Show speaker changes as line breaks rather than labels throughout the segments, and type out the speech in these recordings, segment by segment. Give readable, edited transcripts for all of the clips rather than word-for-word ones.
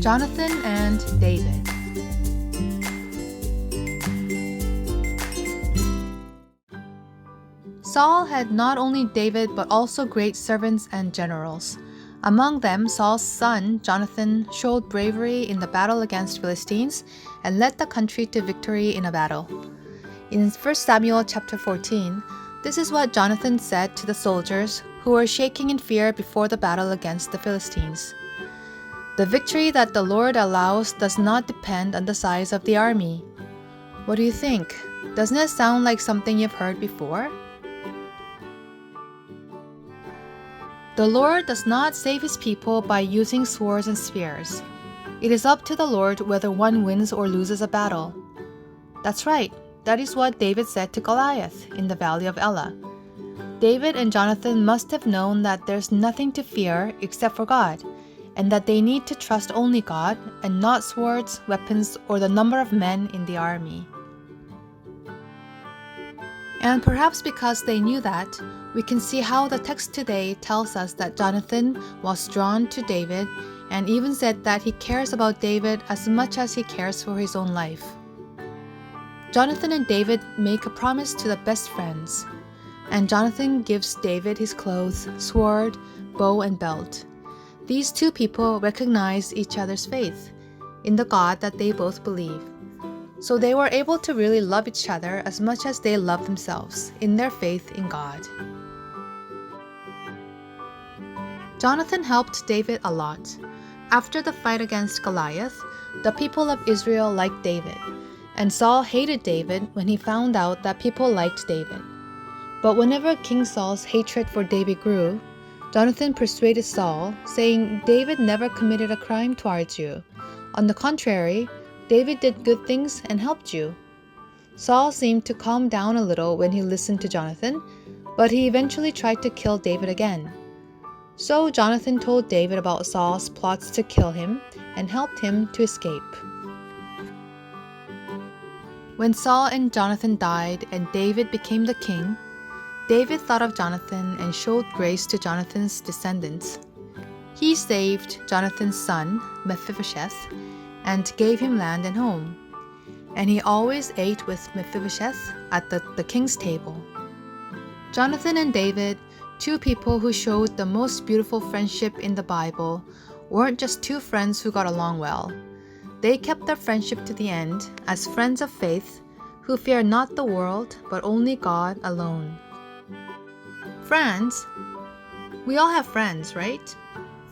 Jonathan and David. Saul had not only David but also great servants and generals. Among them, Saul's son, Jonathan, showed bravery in the battle against Philistines and led the country to victory in a battle. In 1 Samuel chapter 14, this is what Jonathan said to the soldiers who were shaking in fear before the battle against the Philistines. "The victory that the Lord allows does not depend on the size of the army." What do you think? Doesn't it sound like something you've heard before? The Lord does not save His people by using swords and spears. It is up to the Lord whether one wins or loses a battle. That's right. That is what David said to Goliath in the valley of Elah. David and Jonathan must have known that there's nothing to fear except for God, and that they need to trust only God and not swords, weapons, or the number of men in the army. And perhaps because they knew that, we can see how the text today tells us that Jonathan was drawn to David and even said that he cares about David as much as he cares for his own life. Jonathan and David make a promise to the best friends, and Jonathan gives David his clothes, sword, bow, and belt. These two people recognize each other's faith in the God that they both believe. So they were able to really love each other as much as they love themselves in their faith in God. Jonathan helped David a lot. After the fight against Goliath, the people of Israel liked David, and Saul hated David when he found out that people liked David. But whenever King Saul's hatred for David grew, Jonathan persuaded Saul, saying David never committed a crime towards you. On the contrary, David did good things and helped you. Saul seemed to calm down a little when he listened to Jonathan, but he eventually tried to kill David again. So Jonathan told David about Saul's plots to kill him and helped him to escape. When Saul and Jonathan died and David became the king, David thought of Jonathan and showed grace to Jonathan's descendants. He saved Jonathan's son, Mephibosheth, and gave him land and home. And he always ate with Mephibosheth at the king's table. Jonathan and David, two people who showed the most beautiful friendship in the Bible, weren't just two friends who got along well. They kept their friendship to the end as friends of faith who fear not the world but only God alone. Friends? We all have friends, right?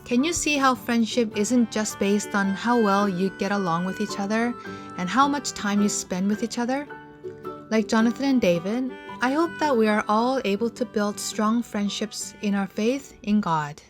Can you see how friendship isn't just based on how well you get along with each other and how much time you spend with each other? Like Jonathan and David, I hope that we are all able to build strong friendships in our faith in God.